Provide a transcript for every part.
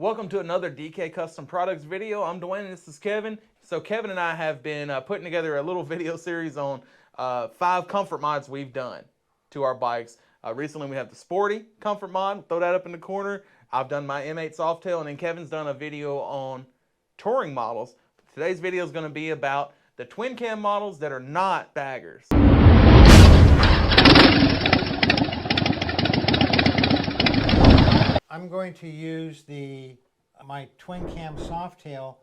Welcome to another DK Custom Products video. I'm Dwayne and this is Kevin. So Kevin and I have been putting together a little video series on 5 comfort mods we've done to our bikes. Recently we have the Sporty comfort mod, throw that up in the corner. I've done my M8 Softail, and then Kevin's done a video on touring models. Today's video is going to be about the twin cam models that are not baggers. I'm going to use my twin cam Softail,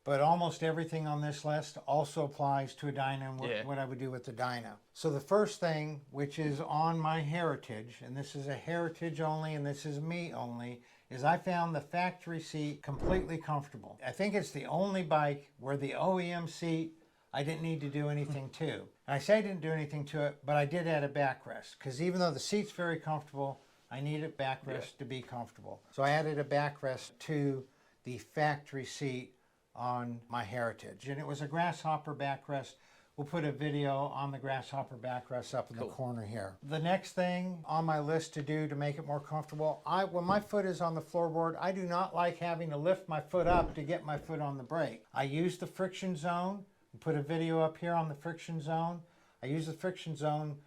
but almost everything on this list also applies to a Dyna and what I would do with the Dyna. So the first thing, which is on my Heritage, and this is a Heritage only and this is me only, is I found the factory seat completely comfortable. I think it's the only bike where the OEM seat I didn't need to do anything to. And I say I didn't do anything to it, but I did add a backrest, because even though the seat's very comfortable, I needed backrest to be comfortable. So I added a backrest to the factory seat on my Heritage. And it was a Grasshopper backrest. We'll put a video on the Grasshopper backrest up in the corner here. The next thing on my list to do to make it more comfortable, when my foot is on the floorboard, I do not like having to lift my foot up to get my foot on the brake. I use the friction zone. We'll put a video up here on the friction zone. I use the friction zone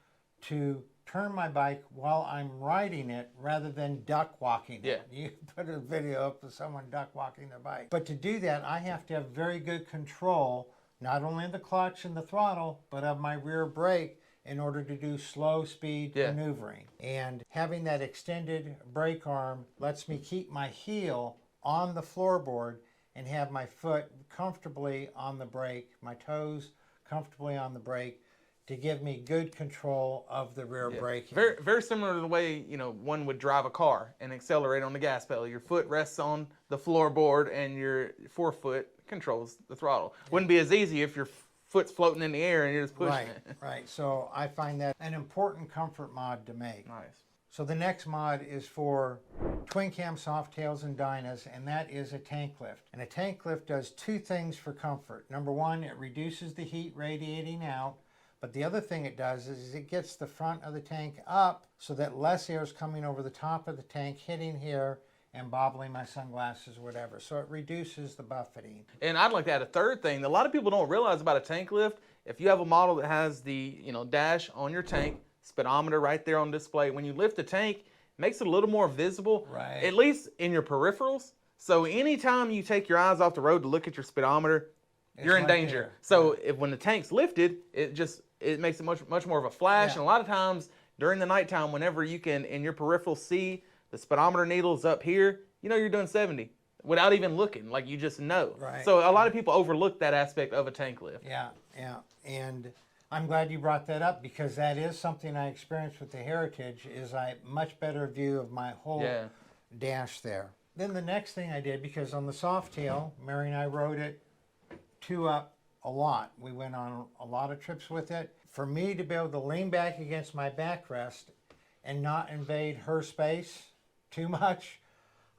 to turn my bike while I'm riding it rather than duck walking it. You put a video up of someone duck walking their bike. But to do that, I have to have very good control, not only of the clutch and the throttle, but of my rear brake in order to do slow speed maneuvering. And having that extended brake arm lets me keep my heel on the floorboard and have my foot comfortably on the brake, my toes comfortably on the brake, to give me good control of the rear braking. Very, very similar to the way one would drive a car and accelerate on the gas pedal. Your foot rests on the floorboard and your forefoot controls the throttle. Wouldn't be as easy if your foot's floating in the air and you're just pushing it. Right. So I find that an important comfort mod to make. Nice. So the next mod is for twin cam Softails and Dynas, and that is a tank lift. And a tank lift does 2 things for comfort. Number 1, it reduces the heat radiating out. But the other thing it does is it gets the front of the tank up so that less air is coming over the top of the tank, hitting here and bobbling my sunglasses or whatever. So it reduces the buffeting. And I'd like to add a third thing that a lot of people don't realize about a tank lift. If you have a model that has the dash on your tank, speedometer right there on display, when you lift the tank, it makes it a little more visible, at least in your peripherals. So anytime you take your eyes off the road to look at your speedometer, you're in danger. So when the tank's lifted, it makes it much more of a flash. And a lot of times during the nighttime, whenever you can in your peripheral see the speedometer needle's up here, you're doing 70 without even looking, like you just know. So a lot of people overlook that aspect of a tank lift. Yeah. And I'm glad you brought that up, because that is something I experienced with the Heritage, is a much better view of my whole dash there. Then the next thing I did, because on the Softail, Mary and I rode it 2 up a lot. We went on a lot of trips with it. For me to be able to lean back against my backrest and not invade her space too much,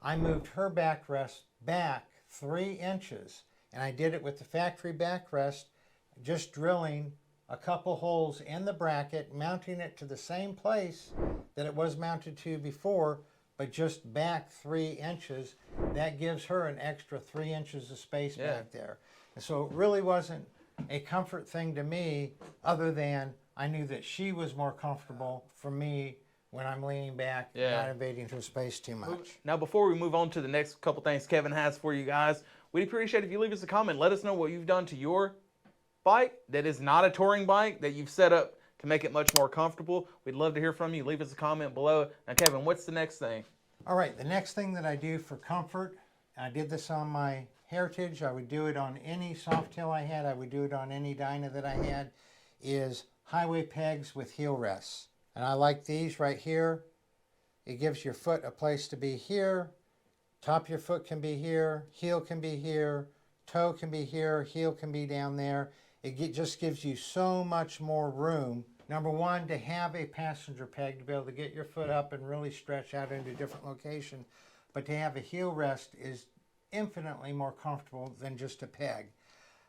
I moved her backrest back 3 inches. And I did it with the factory backrest, just drilling a couple holes in the bracket, mounting it to the same place that it was mounted to before, but just back 3 inches. That gives her an extra 3 inches of space back there. And so it really wasn't a comfort thing to me, other than I knew that she was more comfortable for me when I'm leaning back, not invading her space too much. Now, before we move on to the next couple things Kevin has for you guys, we'd appreciate if you leave us a comment. Let us know what you've done to your bike that is not a touring bike that you've set up to make it much more comfortable. We'd love to hear from you. Leave us a comment below. Now, Kevin, what's the next thing? All right, the next thing that I do for comfort, I did this on my Heritage, I would do it on any Softail I had, I would do it on any Dyna that I had, is highway pegs with heel rests. And I like these right here. It gives your foot a place to be here, top of your foot can be here, heel can be here, toe can be here, heel can be down there. It just gives you so much more room. Number 1, to have a passenger peg to be able to get your foot up and really stretch out into a different location. But to have a heel rest is infinitely more comfortable than just a peg.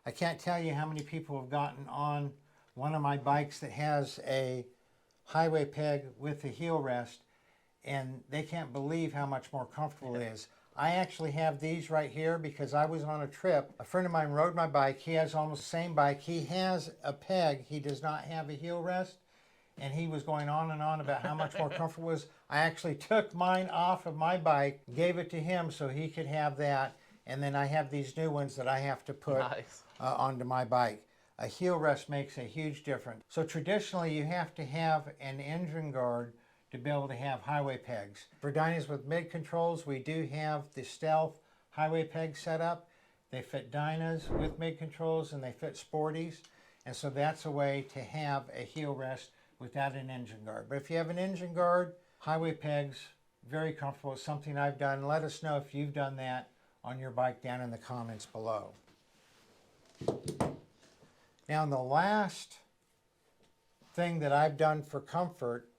I can't tell you how many people have gotten on one of my bikes that has a highway peg with a heel rest, and they can't believe how much more comfortable it is. I actually have these right here because I was on a trip. A friend of mine rode my bike. He has almost the same bike. He has a peg. He does not have a heel rest. And he was going on and on about how much more comfortable it was. I actually took mine off of my bike, gave it to him so he could have that. And then I have these new ones that I have to put onto my bike. A heel rest makes a huge difference. So traditionally you have to have an engine guard to be able to have highway pegs. For Dynas with mid controls, we do have the Stealth highway peg set up. They fit Dynas with mid controls and they fit Sporties. And so that's a way to have a heel rest without an engine guard. But if you have an engine guard, highway pegs, very comfortable. It's something I've done. Let us know if you've done that on your bike down in the comments below. Now the last thing that I've done for comfort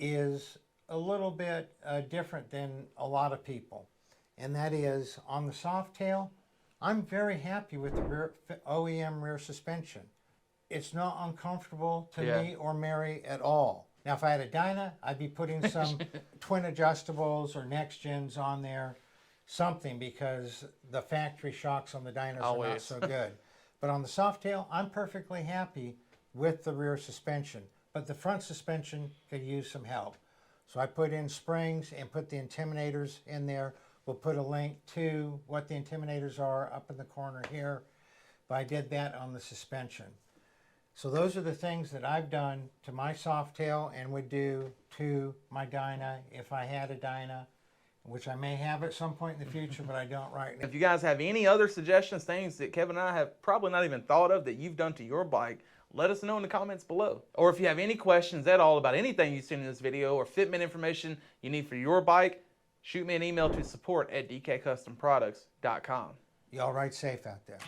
is a little bit different than a lot of people. And that is on the Softail, I'm very happy with the OEM rear suspension. It's not uncomfortable to me or Mary at all. Now if I had a Dyna, I'd be putting some twin adjustables or NexGens on there, something, because the factory shocks on the Dynas are not so good. But on the Softail, I'm perfectly happy with the rear suspension. But the front suspension could use some help. So I put in springs and put the intiminators in there. We'll put a link to what the intiminators are up in the corner here. But I did that on the suspension. So those are the things that I've done to my Softail and would do to my Dyna if I had a Dyna, which I may have at some point in the future, but I don't right now. If you guys have any other suggestions, things that Kevin and I have probably not even thought of that you've done to your bike, let us know in the comments below. Or if you have any questions at all about anything you've seen in this video or fitment information you need for your bike, shoot me an email to support@dkcustomproducts.com. Y'all ride safe out there.